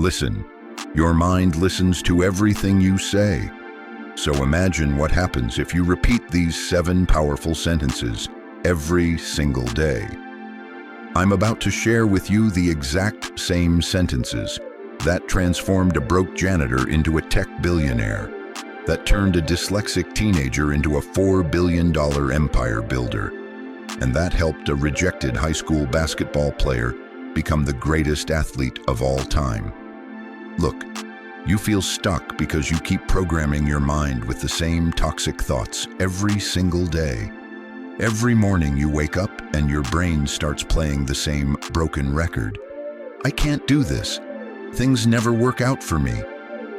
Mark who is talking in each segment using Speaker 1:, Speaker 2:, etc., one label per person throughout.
Speaker 1: Listen. Your mind listens to everything you say. So imagine what happens if you repeat these 7 powerful sentences every single day. I'm about to share with you the exact same sentences that transformed a broke janitor into a tech billionaire, that turned a dyslexic teenager into a $4 billion empire builder, and that helped a rejected high school basketball player become the greatest athlete of all time. Look, you feel stuck because you keep programming your mind with the same toxic thoughts every single day. Every morning you wake up and your brain starts playing the same broken record. I can't do this. Things never work out for me.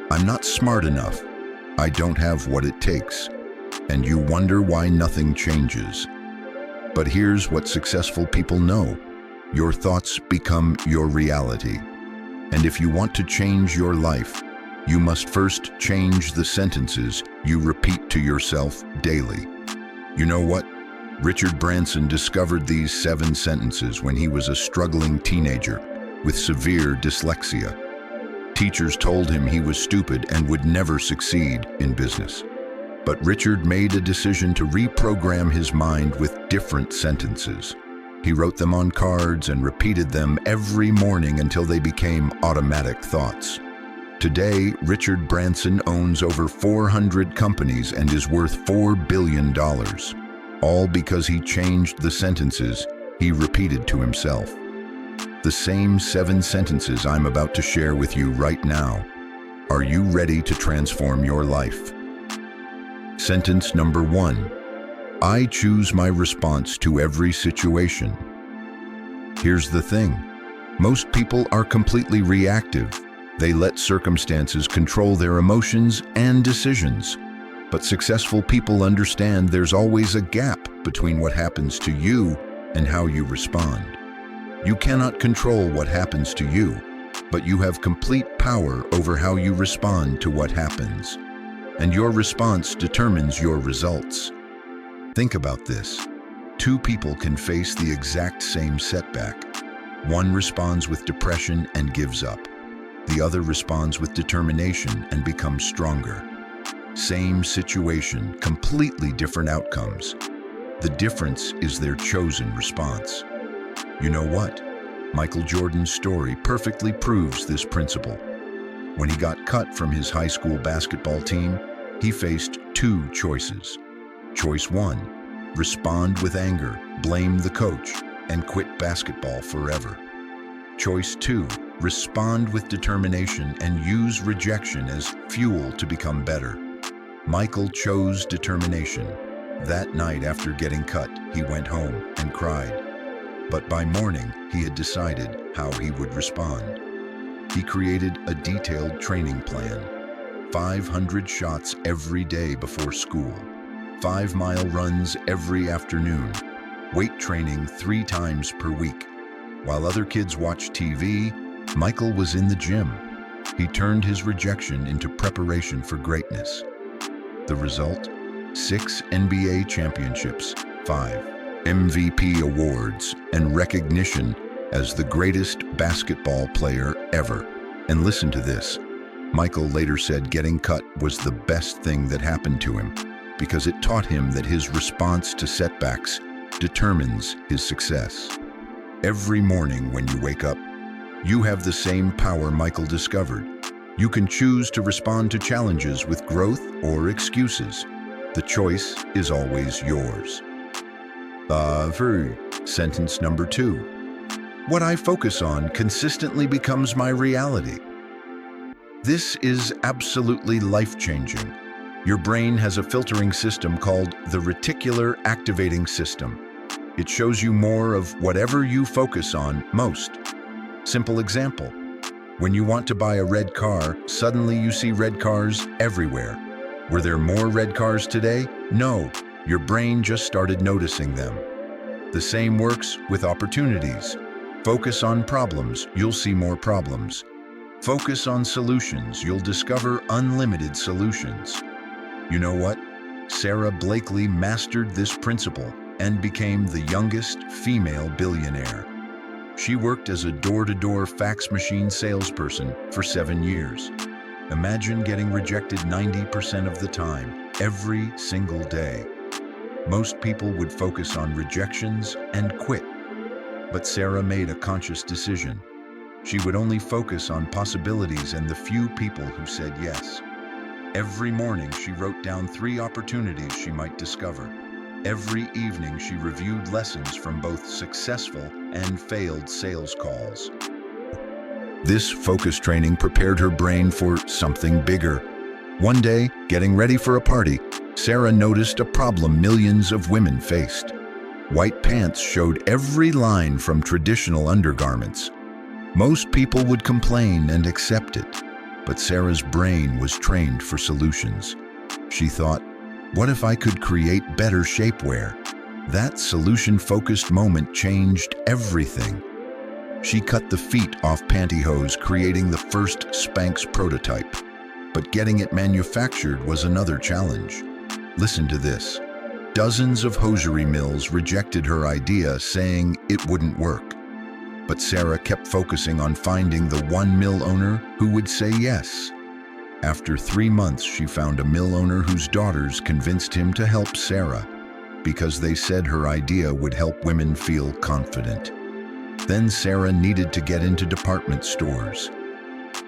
Speaker 1: I'm not smart enough. I don't have what it takes. And you wonder why nothing changes. But here's what successful people know. Your thoughts become your reality. And if you want to change your life, you must first change the sentences you repeat to yourself daily. You know what? Richard Branson discovered these 7 sentences when he was a struggling teenager with severe dyslexia. Teachers told him he was stupid and would never succeed in business. But Richard made a decision to reprogram his mind with different sentences. He wrote them on cards and repeated them every morning until they became automatic thoughts. Today, Richard Branson owns over 400 companies and is worth $4 billion, all because he changed the sentences he repeated to himself. The same 7 sentences I'm about to share with you right now. Are you ready to transform your life? Sentence number 1. I choose my response to every situation. Here's the thing. Most people are completely reactive. They let circumstances control their emotions and decisions. But successful people understand there's always a gap between what happens to you and how you respond. You cannot control what happens to you, but you have complete power over how you respond to what happens. And your response determines your results. Think about this. 2 people can face the exact same setback. One responds with depression and gives up. The other responds with determination and becomes stronger. Same situation, completely different outcomes. The difference is their chosen response. You know what? Michael Jordan's story perfectly proves this principle. When he got cut from his high school basketball team, he faced 2 choices. Choice 1, respond with anger, blame the coach, and quit basketball forever. Choice 2, respond with determination and use rejection as fuel to become better. Michael chose determination. That night after getting cut, he went home and cried. But by morning, he had decided how he would respond. He created a detailed training plan. 500 shots every day before school. 5-mile runs every afternoon. Weight training 3 times per week. While other kids watched TV, Michael was in the gym. He turned his rejection into preparation for greatness. The result? 6 NBA championships, 5 MVP awards, and recognition as the greatest basketball player ever. And listen to this. Michael later said getting cut was the best thing that happened to him because it taught him that his response to setbacks determines his success. Every morning when you wake up, you have the same power Michael discovered. You can choose to respond to challenges with growth or excuses. The choice is always yours. Sentence number 2. What I focus on consistently becomes my reality. This is absolutely life-changing. Your brain has a filtering system called the reticular activating system. It shows you more of whatever you focus on most. Simple example. When you want to buy a red car, suddenly you see red cars everywhere. Were there more red cars today? No, your brain just started noticing them. The same works with opportunities. Focus on problems, you'll see more problems. Focus on solutions, you'll discover unlimited solutions. You know what? Sarah Blakely mastered this principle and became the youngest female billionaire. She worked as a door-to-door fax machine salesperson for 7 years. Imagine getting rejected 90% of the time, every single day. Most people would focus on rejections and quit. But Sarah made a conscious decision. She would only focus on possibilities and the few people who said yes. Every morning, she wrote down 3 opportunities she might discover. Every evening, she reviewed lessons from both successful and failed sales calls. This focus training prepared her brain for something bigger. One day, getting ready for a party, Sarah noticed a problem millions of women faced. White pants showed every line from traditional undergarments. Most people would complain and accept it, but Sarah's brain was trained for solutions. She thought, what if I could create better shapewear? That solution-focused moment changed everything. She cut the feet off pantyhose, creating the first Spanx prototype. But getting it manufactured was another challenge. Listen to this. Dozens of hosiery mills rejected her idea, saying it wouldn't work. But Sarah kept focusing on finding the one mill owner who would say yes. After 3 months, she found a mill owner whose daughters convinced him to help Sarah because they said her idea would help women feel confident. Then Sarah needed to get into department stores.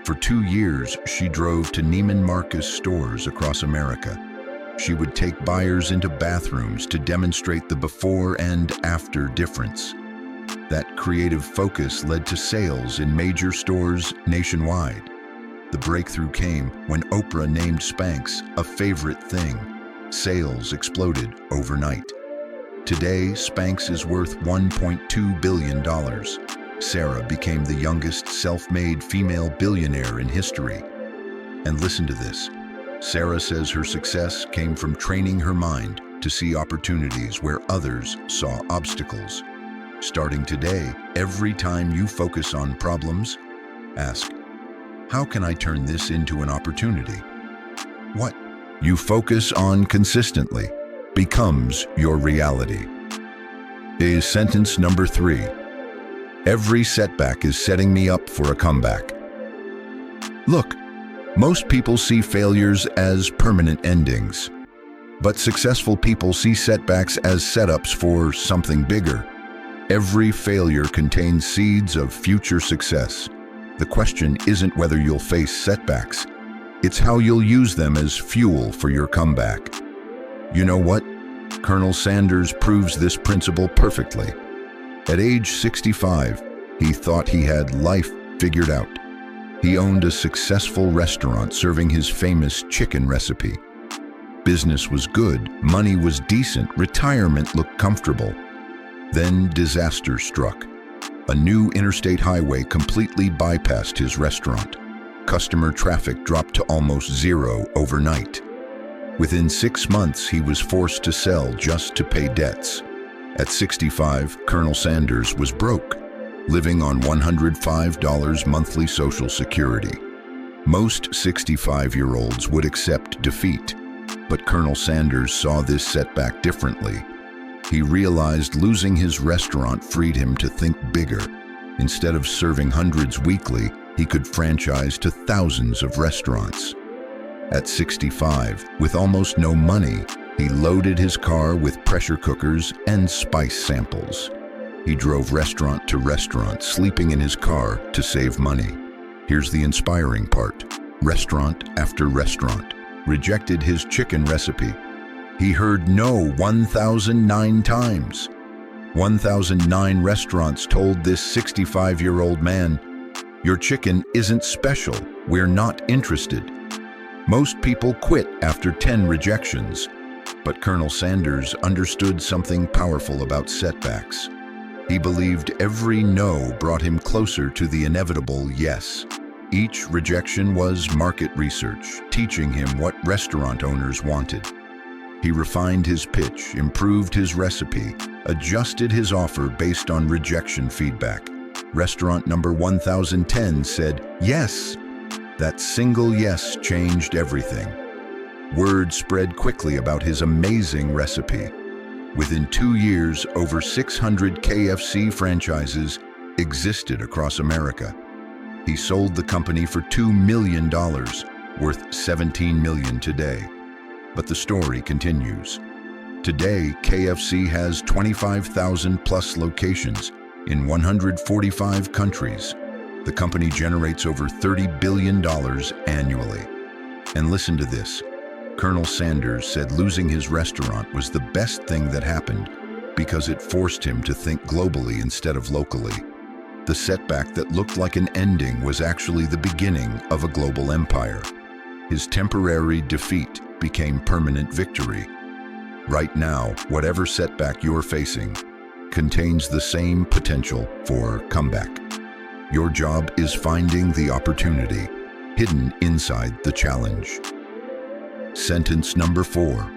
Speaker 1: For 2 years, she drove to Neiman Marcus stores across America. She would take buyers into bathrooms to demonstrate the before and after difference. That creative focus led to sales in major stores nationwide. The breakthrough came when Oprah named Spanx a favorite thing. Sales exploded overnight. Today, Spanx is worth $1.2 billion. Sarah became the youngest self-made female billionaire in history. And listen to this. Sarah says her success came from training her mind to see opportunities where others saw obstacles. Starting today, every time you focus on problems, ask, how can I turn this into an opportunity? What you focus on consistently becomes your reality. Is sentence number 3. Every setback is setting me up for a comeback. Look, most people see failures as permanent endings, but successful people see setbacks as setups for something bigger. Every failure contains seeds of future success. The question isn't whether you'll face setbacks, it's how you'll use them as fuel for your comeback. You know what? Colonel Sanders proves this principle perfectly. At age 65, he thought he had life figured out. He owned a successful restaurant serving his famous chicken recipe. Business was good, money was decent, retirement looked comfortable. Then disaster struck. A new interstate highway completely bypassed his restaurant. Customer traffic dropped to almost zero overnight. Within 6 months, he was forced to sell just to pay debts. At 65, Colonel Sanders was broke, living on $105 monthly Social Security. Most 65-year-olds would accept defeat, but Colonel Sanders saw this setback differently. He realized losing his restaurant freed him to think bigger. Instead of serving hundreds weekly, he could franchise to thousands of restaurants. At 65, with almost no money, he loaded his car with pressure cookers and spice samples. He drove restaurant to restaurant, sleeping in his car to save money. Here's the inspiring part. Restaurant after restaurant rejected his chicken recipe. He heard no 1,009 times. 1,009 restaurants told this 65-year-old man, "Your chicken isn't special. We're not interested." Most people quit after 10 rejections, but Colonel Sanders understood something powerful about setbacks. He believed every no brought him closer to the inevitable yes. Each rejection was market research, teaching him what restaurant owners wanted. He refined his pitch, improved his recipe, adjusted his offer based on rejection feedback. Restaurant number 1010 said, "Yes." That single yes changed everything. Word spread quickly about his amazing recipe. Within 2 years, over 600 KFC franchises existed across America. He sold the company for $2 million, worth $17 million today. But the story continues. Today, KFC has 25,000 plus locations in 145 countries. The company generates over $30 billion annually. And listen to this. Colonel Sanders said losing his restaurant was the best thing that happened because it forced him to think globally instead of locally. The setback that looked like an ending was actually the beginning of a global empire. His temporary defeat became permanent victory. Right now, whatever setback you're facing contains the same potential for comeback. Your job is finding the opportunity hidden inside the challenge. Sentence number 4.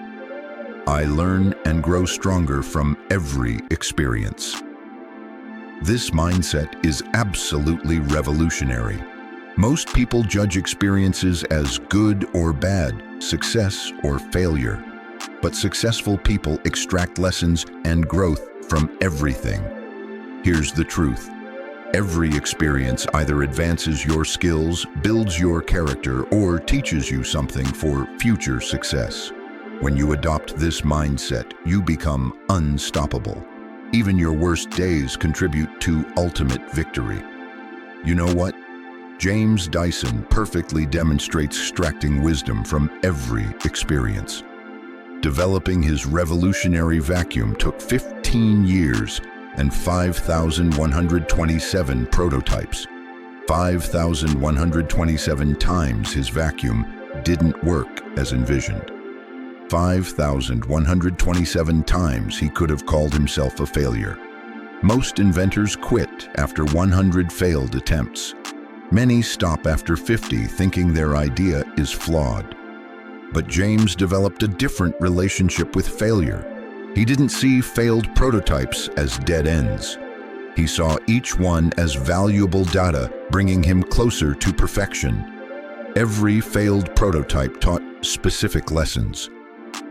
Speaker 1: I learn and grow stronger from every experience. This mindset is absolutely revolutionary. Most people judge experiences as good or bad, success or failure. But successful people extract lessons and growth from everything. Here's the truth. Every experience either advances your skills, builds your character, or teaches you something for future success. When you adopt this mindset, you become unstoppable. Even your worst days contribute to ultimate victory. You know what? James Dyson perfectly demonstrates extracting wisdom from every experience. Developing his revolutionary vacuum took 15 years and 5,127 prototypes. 5,127 times his vacuum didn't work as envisioned. 5,127 times he could have called himself a failure. Most inventors quit after 100 failed attempts. Many stop after 50 thinking their idea is flawed. But James developed a different relationship with failure. He didn't see failed prototypes as dead ends. He saw each one as valuable data, bringing him closer to perfection. Every failed prototype taught specific lessons.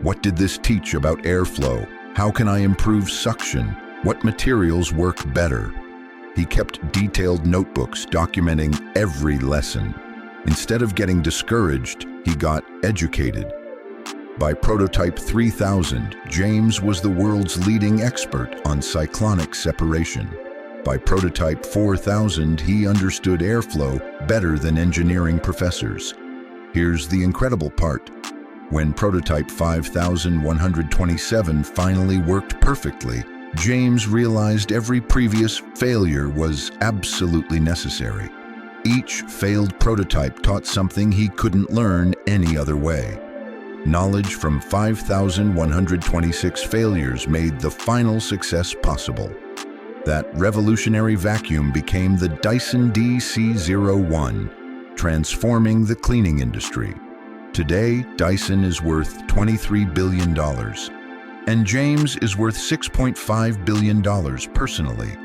Speaker 1: What did this teach about airflow? How can I improve suction? What materials work better? He kept detailed notebooks documenting every lesson. Instead of getting discouraged, he got educated. By prototype 3000, James was the world's leading expert on cyclonic separation. By prototype 4000, he understood airflow better than engineering professors. Here's the incredible part. When prototype 5127 finally worked perfectly, James realized every previous failure was absolutely necessary. Each failed prototype taught something he couldn't learn any other way. Knowledge from 5,126 failures made the final success possible. That revolutionary vacuum became the Dyson DC-01, transforming the cleaning industry. Today, Dyson is worth $23 billion, and James is worth $6.5 billion personally.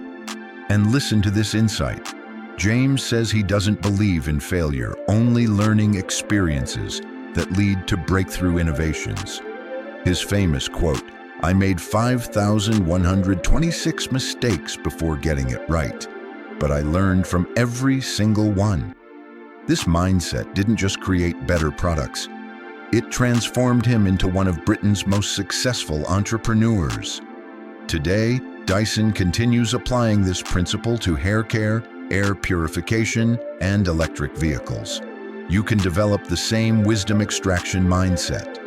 Speaker 1: And listen to this insight. James says he doesn't believe in failure, only learning experiences that lead to breakthrough innovations. His famous quote, "I made 5,126 mistakes before getting it right, but I learned from every single one." This mindset didn't just create better products, it transformed him into one of Britain's most successful entrepreneurs. Today, Dyson continues applying this principle to hair care, air purification, and electric vehicles. You can develop the same wisdom extraction mindset.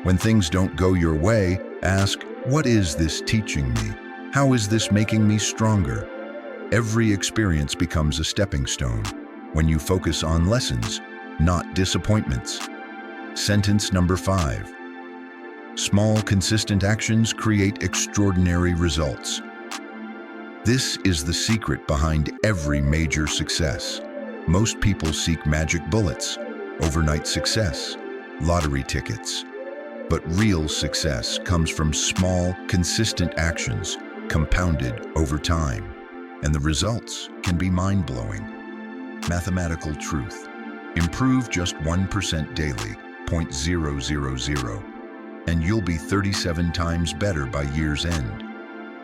Speaker 1: When things don't go your way, ask, what is this teaching me? How is this making me stronger? Every experience becomes a stepping stone when you focus on lessons, not disappointments. Sentence number 5. Small, consistent actions create extraordinary results. This is the secret behind every major success. Most people seek magic bullets, overnight success, lottery tickets. But real success comes from small, consistent actions compounded over time. And the results can be mind-blowing. Mathematical truth. Improve just 1% daily, 0.000, and you'll be 37 times better by year's end.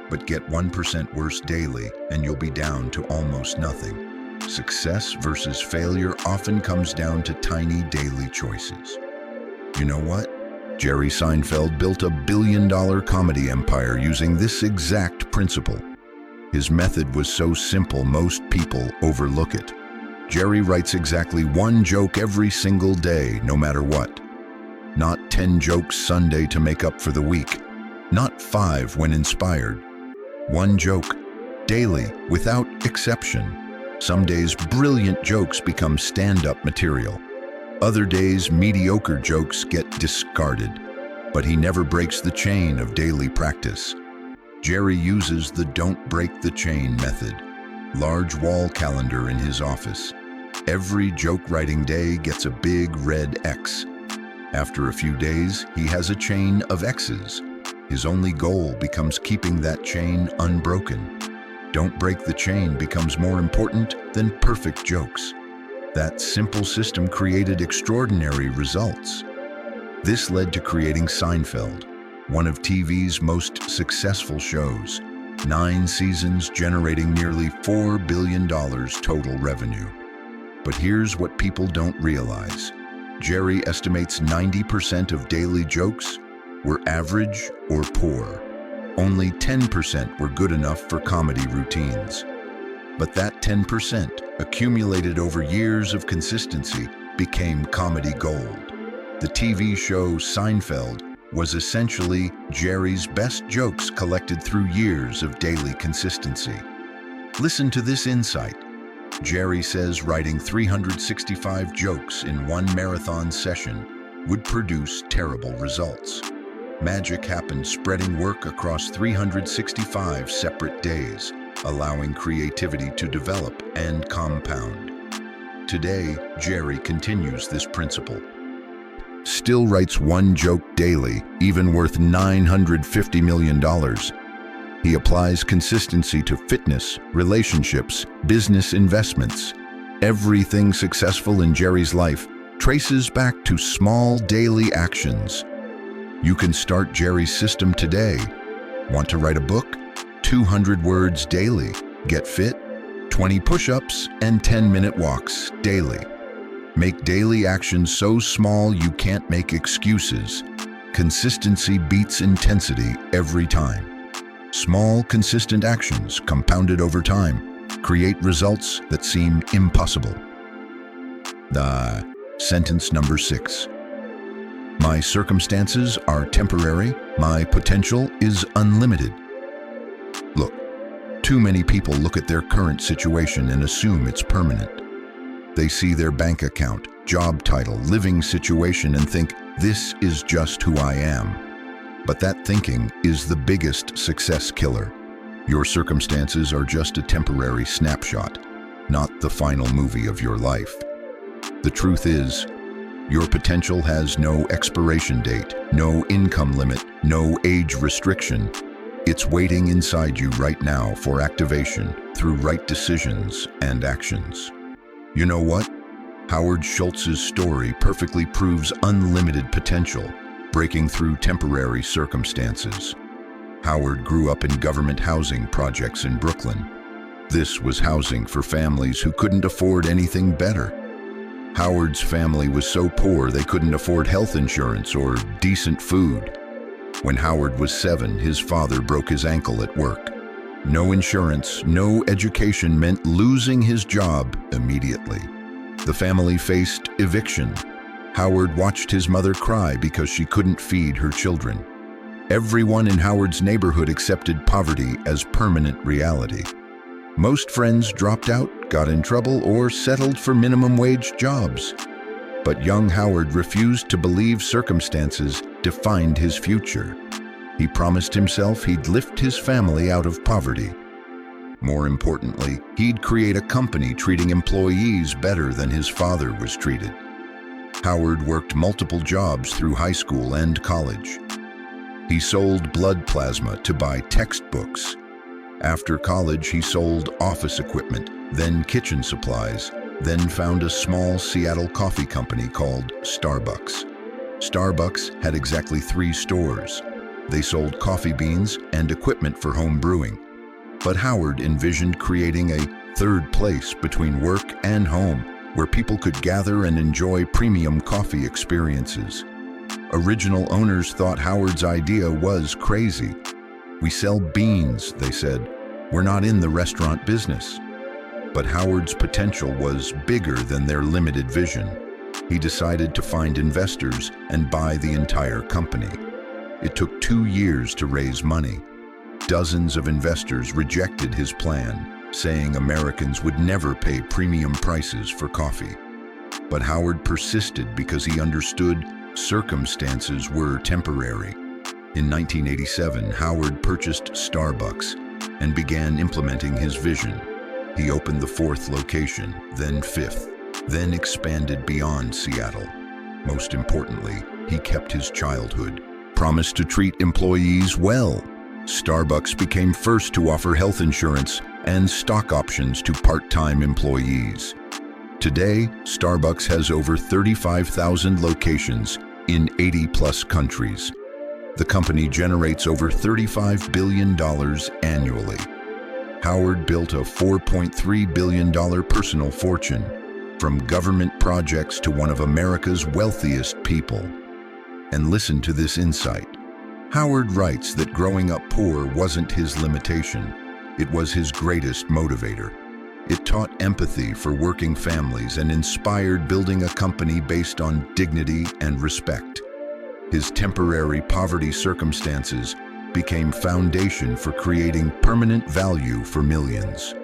Speaker 1: But get 1% worse daily and you'll be down to almost nothing. Success versus failure often comes down to tiny daily choices. You know what? Jerry Seinfeld built a billion-dollar comedy empire using this exact principle. His method was so simple most people overlook it. Jerry writes exactly one joke every single day, no matter what. Not 10 jokes Sunday to make up for the week. Not 5 when inspired. One joke, daily, without exception. Some days, brilliant jokes become stand-up material. Other days, mediocre jokes get discarded. But he never breaks the chain of daily practice. Jerry uses the don't break the chain method. Large wall calendar in his office. Every joke-writing day gets a big red X. After a few days, he has a chain of X's. His only goal becomes keeping that chain unbroken. Don't break the chain becomes more important than perfect jokes. That simple system created extraordinary results. This led to creating Seinfeld, one of TV's most successful shows. 9 seasons generating nearly $4 billion total revenue. But here's what people don't realize. Jerry estimates 90% of daily jokes were average or poor. Only 10% were good enough for comedy routines. But that 10%, accumulated over years of consistency, became comedy gold. The TV show Seinfeld was essentially Jerry's best jokes collected through years of daily consistency. Listen to this insight. Jerry says writing 365 jokes in one marathon session would produce terrible results. Magic happened spreading work across 365 separate days, allowing creativity to develop and compound. Today, Jerry continues this principle. Still writes one joke daily, even worth $950 million. He applies consistency to fitness, relationships, business investments. Everything successful in Jerry's life traces back to small daily actions. You can start Jerry's system today. Want to write a book? 200 words daily. Get fit? 20 push-ups and 10-minute walks daily. Make daily actions so small you can't make excuses. Consistency beats intensity every time. Small, consistent actions compounded over time create results that seem impossible. Sentence number 6. My circumstances are temporary. My potential is unlimited. Look, too many people look at their current situation and assume it's permanent. They see their bank account, job title, living situation and think, this is just who I am. But that thinking is the biggest success killer. Your circumstances are just a temporary snapshot, not the final movie of your life. The truth is, your potential has no expiration date, no income limit, no age restriction. It's waiting inside you right now for activation through right decisions and actions. You know what? Howard Schultz's story perfectly proves unlimited potential, breaking through temporary circumstances. Howard grew up in government housing projects in Brooklyn. This was housing for families who couldn't afford anything better. Howard's family was so poor they couldn't afford health insurance or decent food. When Howard was 7, his father broke his ankle at work. No insurance, no education meant losing his job immediately. The family faced eviction. Howard watched his mother cry because she couldn't feed her children. Everyone in Howard's neighborhood accepted poverty as permanent reality. Most friends dropped out, got in trouble, or settled for minimum wage jobs. But young Howard refused to believe circumstances defined his future. He promised himself he'd lift his family out of poverty. More importantly, he'd create a company treating employees better than his father was treated. Howard worked multiple jobs through high school and college. He sold blood plasma to buy textbooks. After college, he sold office equipment, then kitchen supplies, then found a small Seattle coffee company called Starbucks. Starbucks had exactly 3 stores. They sold coffee beans and equipment for home brewing. But Howard envisioned creating a third place between work and home, where people could gather and enjoy premium coffee experiences. Original owners thought Howard's idea was crazy. "We sell beans," they said. "We're not in the restaurant business." But Howard's potential was bigger than their limited vision. He decided to find investors and buy the entire company. It took 2 years to raise money. Dozens of investors rejected his plan, saying Americans would never pay premium prices for coffee. But Howard persisted because he understood circumstances were temporary. In 1987, Howard purchased Starbucks and began implementing his vision. He opened the 4th location, then 5th, then expanded beyond Seattle. Most importantly, he kept his childhood, promised to treat employees well. Starbucks became first to offer health insurance and stock options to part-time employees. Today, Starbucks has over 35,000 locations in 80-plus countries. The company generates over $35 billion annually. Howard built a $4.3 billion personal fortune, from government projects to one of America's wealthiest people. And listen to this insight. Howard writes that growing up poor wasn't his limitation. It was his greatest motivator. It taught empathy for working families and inspired building a company based on dignity and respect. His temporary poverty circumstances became foundation for creating permanent value for millions.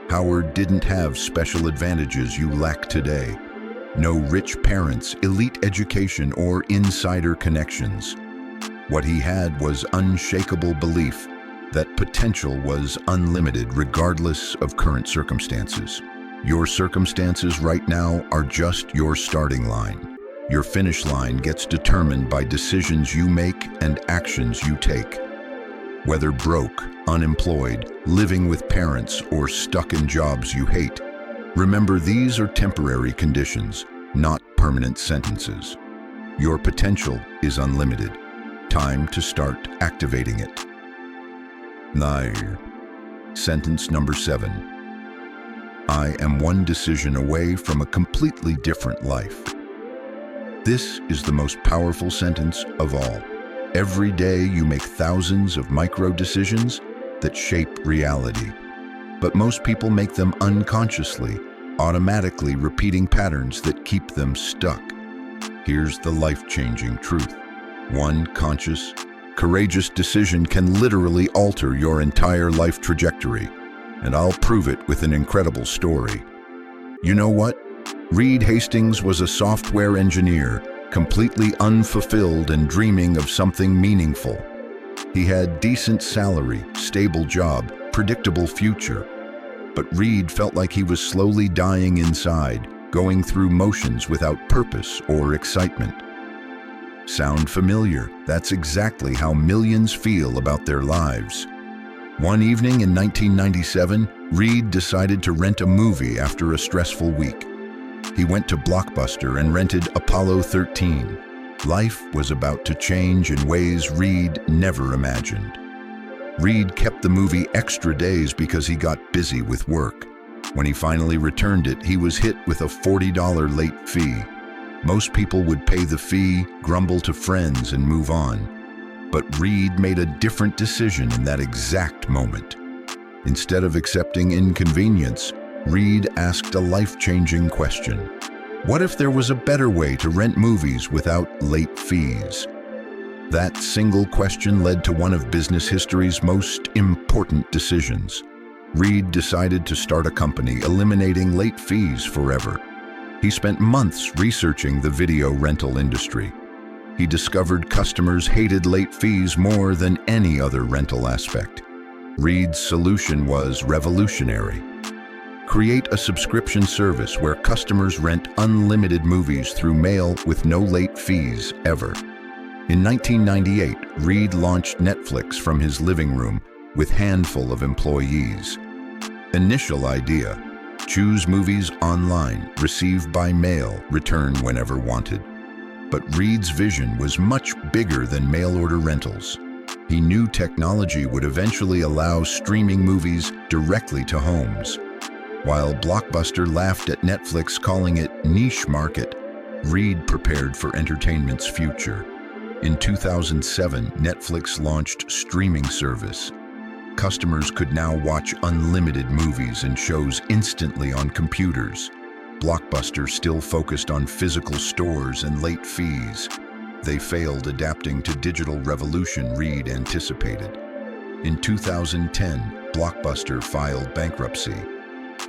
Speaker 1: Howard didn't have special advantages you lack today. No rich parents, elite education, or insider connections. What he had was unshakable belief that potential was unlimited regardless of current circumstances. Your circumstances right now are just your starting line. Your finish line gets determined by decisions you make and actions you take. Whether broke, unemployed, living with parents, or stuck in jobs you hate, remember these are temporary conditions, not permanent sentences. Your potential is unlimited. Time to start activating it. Sentence number 7. I am one decision away from a completely different life. This is the most powerful sentence of all. Every day you make thousands of micro decisions that shape reality. But most people make them unconsciously, automatically repeating patterns that keep them stuck. Here's the life-changing truth. One conscious, courageous decision can literally alter your entire life trajectory, and I'll prove it with an incredible story. You know what? Reed Hastings was a software engineer, completely unfulfilled and dreaming of something meaningful. He had decent salary, stable job, predictable future. But Reed felt like he was slowly dying inside, going through motions without purpose or excitement. Sound familiar? That's exactly how millions feel about their lives. One evening in 1997, Reed decided to rent a movie after a stressful week. He went to Blockbuster and rented Apollo 13. Life was about to change in ways Reed never imagined. Reed kept the movie extra days because he got busy with work. When he finally returned it, he was hit with a $40 late fee. Most people would pay the fee, grumble to friends, and move on. But Reed made a different decision in that exact moment. Instead of accepting inconvenience, Reed asked a life-changing question. What if there was a better way to rent movies without late fees? That single question led to one of business history's most important decisions. Reed decided to start a company eliminating late fees forever. He spent months researching the video rental industry. He discovered customers hated late fees more than any other rental aspect. Reed's solution was revolutionary. Create a subscription service where customers rent unlimited movies through mail with no late fees ever. In 1998, Reed launched Netflix from his living room with a handful of employees. Initial idea: choose movies online, receive by mail, return whenever wanted. But Reed's vision was much bigger than mail order rentals. He knew technology would eventually allow streaming movies directly to homes. While Blockbuster laughed at Netflix, calling it niche market, Reed prepared for entertainment's future. In 2007, Netflix launched streaming service. Customers could now watch unlimited movies and shows instantly on computers. Blockbuster still focused on physical stores and late fees. They failed adapting to digital revolution Reed anticipated. In 2010, Blockbuster filed bankruptcy.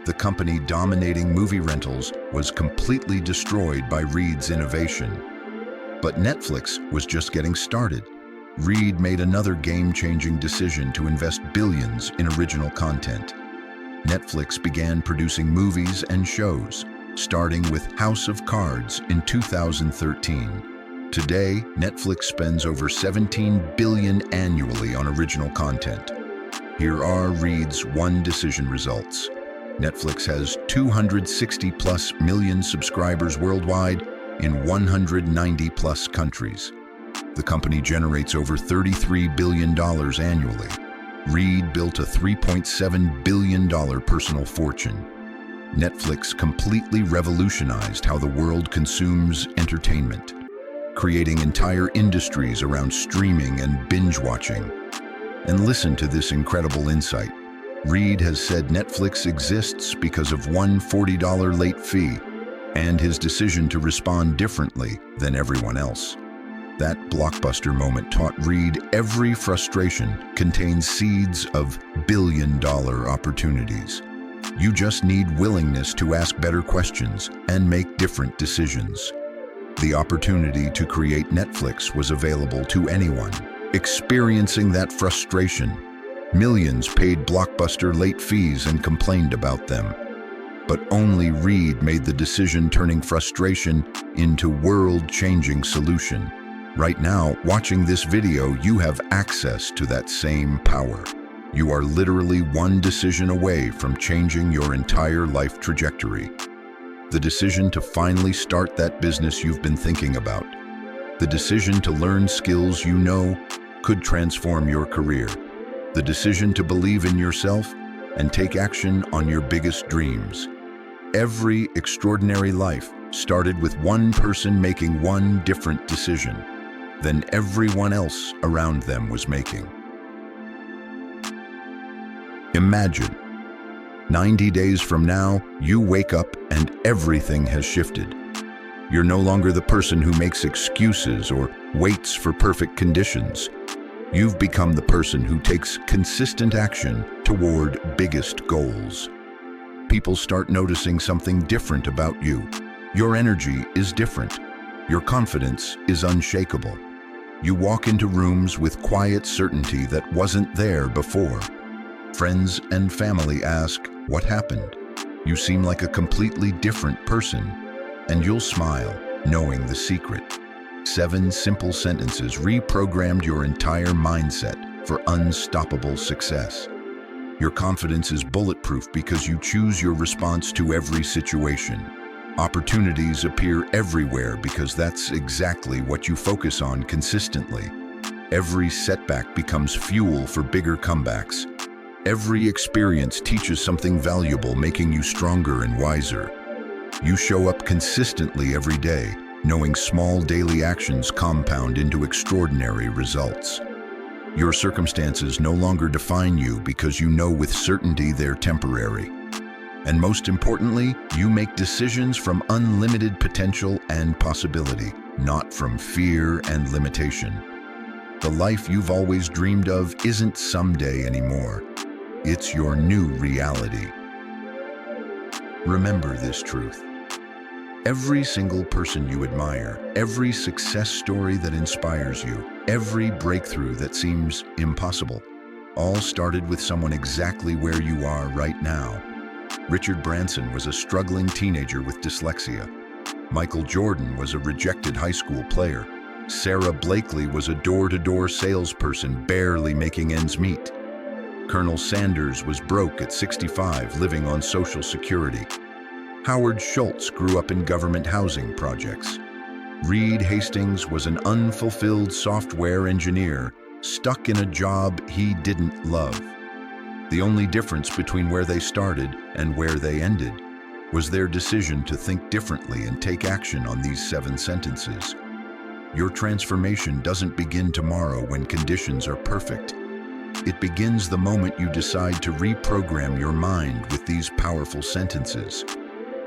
Speaker 1: The company dominating movie rentals was completely destroyed by Reed's innovation. But Netflix was just getting started. Reed made another game-changing decision to invest billions in original content. Netflix began producing movies and shows, starting with House of Cards in 2013. Today, Netflix spends over $17 billion annually on original content. Here are Reed's one decision results. Netflix has 260+ million subscribers worldwide in 190+ countries. The company generates over $33 billion annually. Reed built a $3.7 billion personal fortune. Netflix completely revolutionized how the world consumes entertainment, creating entire industries around streaming and binge watching. And listen to this incredible insight. Reed has said Netflix exists because of one $40 late fee and his decision to respond differently than everyone else. That Blockbuster moment taught Reed every frustration contains seeds of billion-dollar opportunities. You just need willingness to ask better questions and make different decisions. The opportunity to create Netflix was available to anyone. Experiencing that frustration, millions paid Blockbuster late fees and complained about them. But only Reed made the decision, turning frustration into world-changing solution. Right now, watching this video, you have access to that same power. You are literally one decision away from changing your entire life trajectory. The decision to finally start that business you've been thinking about. The decision to learn skills you know could transform your career. The decision to believe in yourself and take action on your biggest dreams. Every extraordinary life started with one person making one different decision than everyone else around them was making. Imagine, 90 days from now, you wake up and everything has shifted. You're no longer the person who makes excuses or waits for perfect conditions. You've become the person who takes consistent action toward biggest goals. People start noticing something different about you. Your energy is different. Your confidence is unshakable. You walk into rooms with quiet certainty that wasn't there before. Friends and family ask, "What happened?" You seem like a completely different person, and you'll smile, knowing the secret. 7 simple sentences reprogrammed your entire mindset for unstoppable success. Your confidence is bulletproof because you choose your response to every situation. Opportunities appear everywhere because that's exactly what you focus on consistently. Every setback becomes fuel for bigger comebacks. Every experience teaches something valuable, making you stronger and wiser. You show up consistently every day, knowing small daily actions compound into extraordinary results. Your circumstances no longer define you because you know with certainty they're temporary. And most importantly, you make decisions from unlimited potential and possibility, not from fear and limitation. The life you've always dreamed of isn't someday anymore. It's your new reality. Remember this truth. Every single person you admire, every success story that inspires you, every breakthrough that seems impossible, all started with someone exactly where you are right now. Richard Branson was a struggling teenager with dyslexia. Michael Jordan was a rejected high school player. Sarah Blakely was a door-to-door salesperson barely making ends meet. Colonel Sanders was broke at 65, living on Social Security. Howard Schultz grew up in government housing projects. Reed Hastings was an unfulfilled software engineer, stuck in a job he didn't love. The only difference between where they started and where they ended was their decision to think differently and take action on these 7 sentences. Your transformation doesn't begin tomorrow when conditions are perfect. It begins the moment you decide to reprogram your mind with these powerful sentences.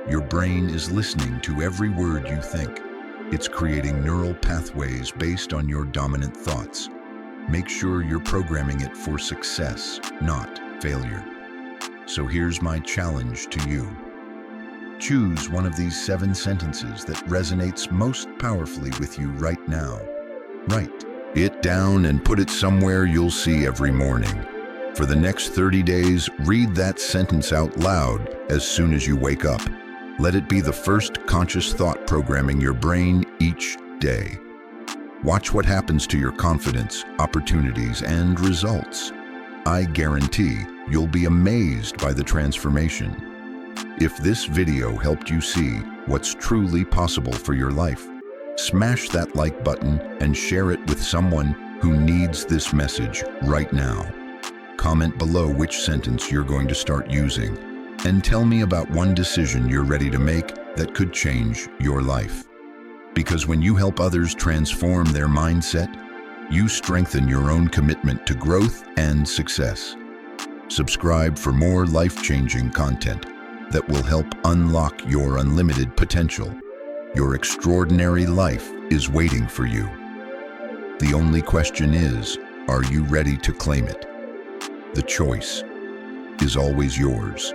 Speaker 1: Your brain is listening to every word you think. It's creating neural pathways based on your dominant thoughts. Make sure you're programming it for success, not failure. So here's my challenge to you. Choose one of these 7 sentences that resonates most powerfully with you right now. Write it down and put it somewhere you'll see every morning. For the next 30 days, read that sentence out loud as soon as you wake up. Let it be the first conscious thought programming your brain each day. Watch what happens to your confidence, opportunities, and results. I guarantee you'll be amazed by the transformation. If this video helped you see what's truly possible for your life, smash that like button and share it with someone who needs this message right now. Comment below which sentence you're going to start using, and tell me about one decision you're ready to make that could change your life. Because when you help others transform their mindset, you strengthen your own commitment to growth and success. Subscribe for more life-changing content that will help unlock your unlimited potential. Your extraordinary life is waiting for you. The only question is, are you ready to claim it? The choice is always yours.